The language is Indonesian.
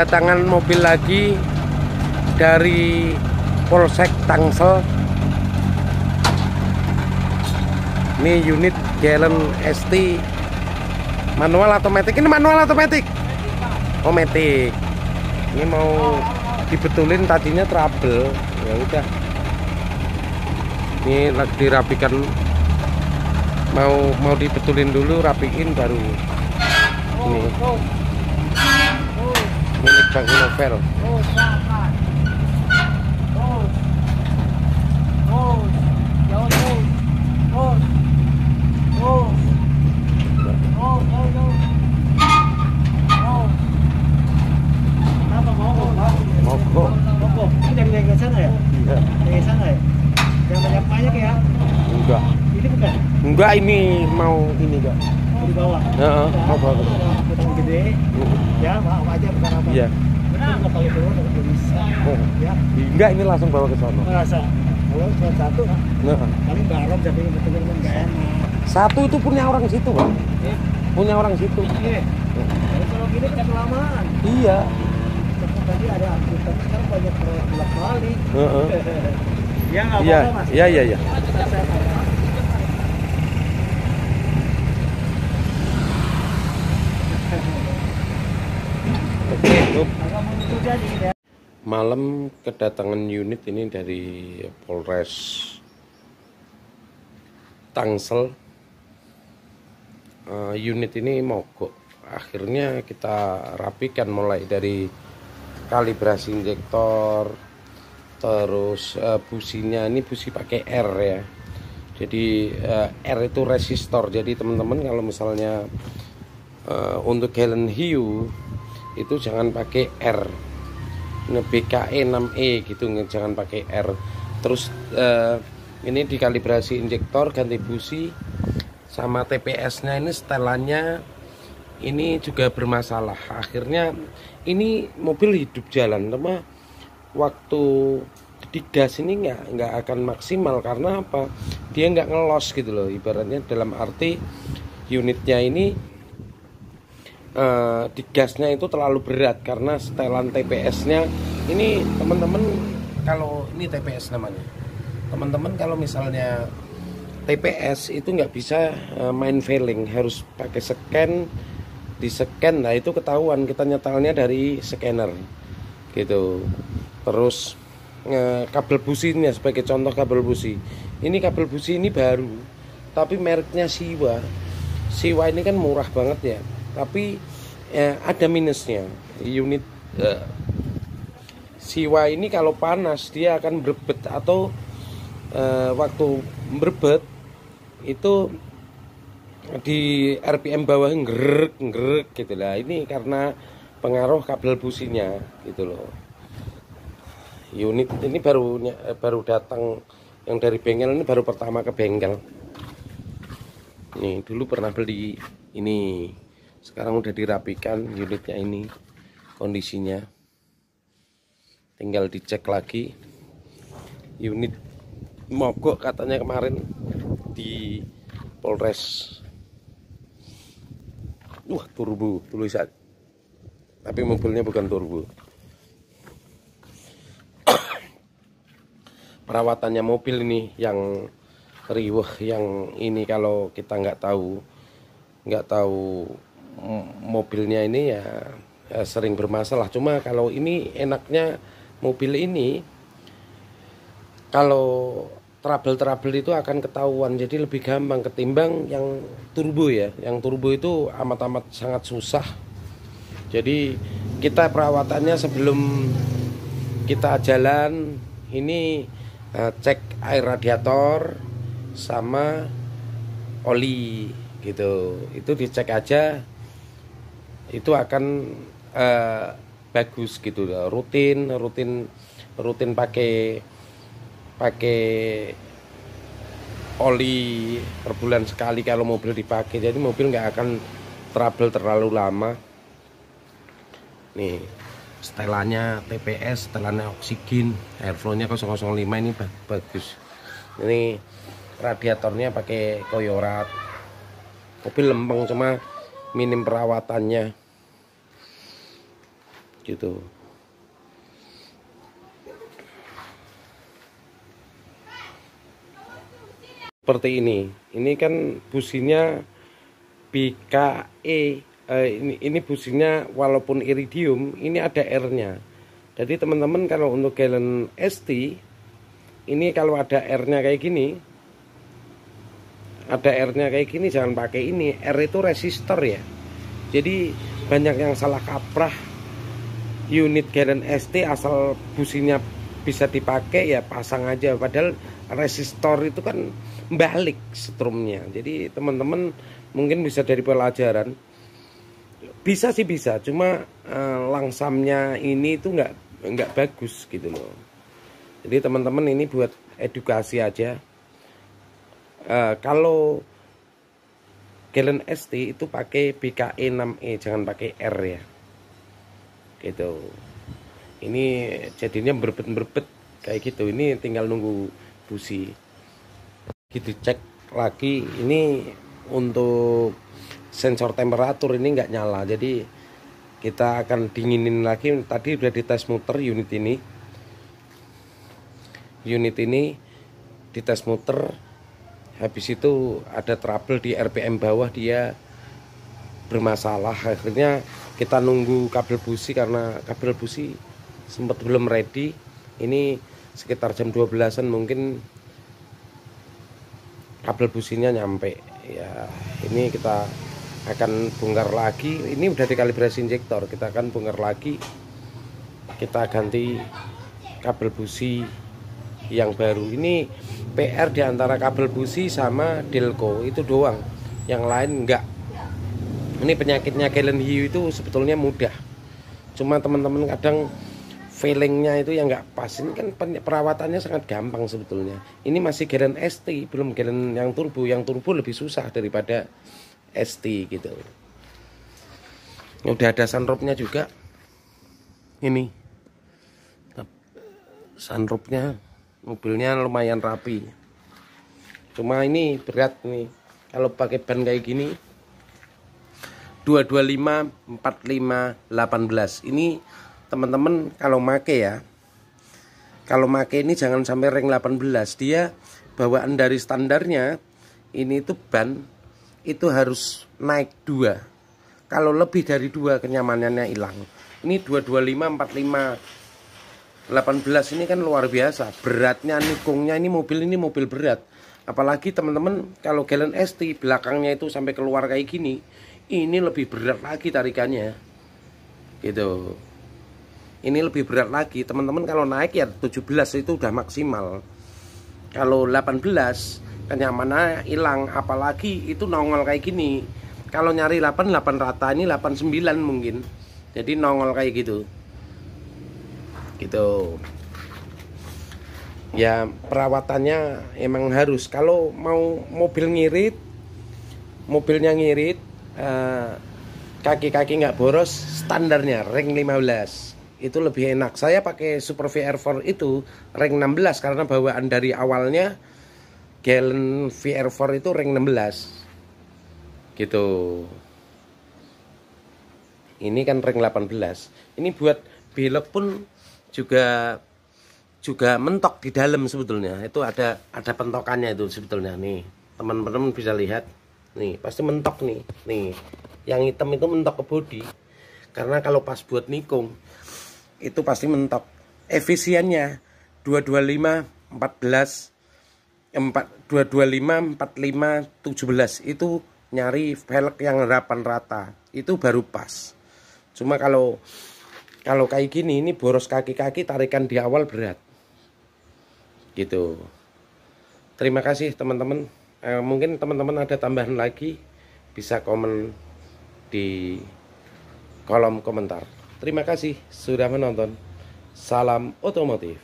Kedatangan mobil lagi dari Polsek Tangsel. Ini unit Galen ST manual atau matic? Ini manual atau matic? Oh, matic. Ini mau dibetulin, tadinya trouble. Ya udah. Ini lagi dirapikan. Mau dibetulin dulu, rapiin baru. Ini. Milik Bang Novel. Mogok. Ini dari sana ya? Iya. Dari sana ya? Yang banyak pajak ya? Enggak. Ini bukan? Enggak, ini mau ini enggak. Mau di bawah? Heeh, mau bawa. Potong gede. Ya, mau aja bukan apa. Iya. Benar. Kalau keluar nggak bisa. Ya. Enggak, ini langsung bawa ke sono. Merasa. Kalau cuma satu, Heeh. paling barang tapi betul-betul nggak enak. Satu itu punya orang situ, Bang. Punya orang situ. Iya. Kalau gini kan kelamaan. Iya. Tadi ada angkutan, sekarang banyak bolak-balik. Heeh. Ya nggak Iya, apa-apa, Mas. iya. Malam kedatangan unit ini dari Polres Tangsel. Unit ini mogok. Akhirnya kita rapikan mulai dari kalibrasi injektor, terus businya ini busi pakai R ya. Jadi R itu resistor. Jadi teman-teman kalau misalnya untuk Galen hiu itu jangan pakai R. Ini BKE 6E gitu, jangan pakai R. Terus ini dikalibrasi injektor, ganti busi, sama TPS-nya ini setelannya ini juga bermasalah. Akhirnya ini mobil hidup jalan, cuma waktu digas ini nggak akan maksimal. Karena apa? Dia nggak ngelos gitu loh, ibaratnya dalam arti unitnya ini digasnya itu terlalu berat karena setelan TPS-nya ini. Teman-teman kalau ini TPS namanya, teman-teman kalau misalnya TPS itu nggak bisa main failing, harus pakai scan, di scan. Nah itu ketahuan kita nyetelnya dari scanner gitu. Terus kabel businya, sebagai contoh kabel busi ini, kabel busi ini baru tapi mereknya Siwa ini kan murah banget ya, tapi ada minusnya. Unit Siwa ini kalau panas dia akan berbet, atau waktu berbet itu di RPM bawah nggerek gitu lah. Ini karena pengaruh kabel businya gitu loh. Unit ini baru datang yang dari bengkel, ini baru pertama ke bengkel. Nih dulu pernah beli ini, sekarang udah dirapikan unitnya. Ini kondisinya tinggal dicek lagi. Unit mogok katanya kemarin di Polres. Turbo tulisan, tapi mobilnya bukan turbo. Perawatannya mobil ini yang riweh, yang ini kalau kita nggak tahu mobilnya ini ya sering bermasalah. Cuma kalau ini enaknya mobil ini, kalau trouble itu akan ketahuan, jadi lebih gampang ketimbang yang turbo ya. Yang turbo itu amat sangat susah. Jadi kita perawatannya sebelum kita jalan ini cek air radiator sama oli gitu. Itu dicek aja, itu akan bagus gitu. Rutin pakai oli per bulan sekali kalau mobil dipakai. Jadi mobil nggak akan trouble terlalu lama. Nih setelannya TPS, setelannya oksigen, airflow-nya 005 ini bagus. Ini radiatornya pakai Koyorat. Mobil lempeng, cuma minim perawatannya. gitu. Seperti ini kan businya BKE, ini businya walaupun iridium ini ada R-nya. Jadi teman-teman kalau untuk galon ST ini kalau ada R-nya kayak gini, jangan pakai ini. R itu resistor ya. Jadi banyak yang salah kaprah unit galon ST asal businya bisa dipakai ya pasang aja, padahal resistor itu kan balik strumnya. Jadi teman-teman mungkin bisa dari pelajaran, bisa sih bisa, cuma langsamnya ini itu nggak bagus gitu loh. Jadi teman-teman ini buat edukasi aja. Kalau galon ST itu pakai BKE 6E, jangan pakai R ya. Gitu. Ini jadinya berbet kayak gitu. Ini tinggal nunggu busi. Gitu, cek lagi. Ini untuk sensor temperatur ini nggak nyala, jadi kita akan dinginin lagi. Tadi udah dites muter unit ini dites muter, habis itu ada trouble di RPM bawah, dia bermasalah. Akhirnya kita nunggu kabel busi, karena kabel busi sempat belum ready. Ini sekitar jam 12-an mungkin kabel businya nyampe ya. Ini kita akan bongkar lagi. Ini udah dikalibrasi injektor, kita akan bongkar lagi, kita ganti kabel busi yang baru. Ini PR diantara kabel busi sama Delco itu doang, yang lain enggak. Ini penyakitnya galon hiu itu sebetulnya mudah, cuma teman-teman kadang feelingnya itu yang nggak pas. Ini kan perawatannya sangat gampang sebetulnya. Ini masih galon ST, belum galon yang turbo. Yang turbo lebih susah daripada ST gitu. Udah ada sunroofnya juga. Ini sunroofnya, mobilnya lumayan rapi. Cuma ini berat nih kalau pakai ban kayak gini. 225 45 18. Ini teman-teman kalau make ya, kalau make ini jangan sampai ring 18. Dia bawaan dari standarnya ini tuh ban itu harus naik 2. Kalau lebih dari 2 kenyamanannya hilang. Ini 225 45 18 ini kan luar biasa beratnya, nikungnya. Ini mobil berat. Apalagi teman-teman kalau galon ST belakangnya itu sampai keluar kayak gini, ini lebih berat lagi tarikannya gitu. Ini lebih berat lagi teman-teman. Kalau naik ya 17 itu udah maksimal. Kalau 18 kenyamanannya hilang. Apalagi itu nongol kayak gini. Kalau nyari 8 rata, ini 89 mungkin. Jadi nongol kayak gitu. Gitu. Ya perawatannya emang harus. Kalau mau mobil ngirit, mobilnya ngirit, kaki-kaki nggak boros, standarnya ring 15 itu lebih enak. Saya pakai Super VR4 itu ring 16 karena bawaan dari awalnya galon VR4 itu ring 16 gitu. Ini kan ring 18. Ini buat belok pun juga mentok di dalam sebetulnya. Itu ada pentokannya itu sebetulnya nih. Teman-teman bisa lihat. Nih, pasti mentok nih. Nih, yang hitam itu mentok ke bodi. Karena kalau pas buat nikung itu pasti mentok. Efisiennya 225 14 225 45 17 itu nyari velg yang harapan rata. Itu baru pas. Cuma kalau kayak gini, ini boros kaki-kaki, tarikan di awal berat. Gitu. Terima kasih teman-teman. Mungkin teman-teman ada tambahan lagi, bisa komen di kolom komentar. Terima kasih sudah menonton. Salam otomotif.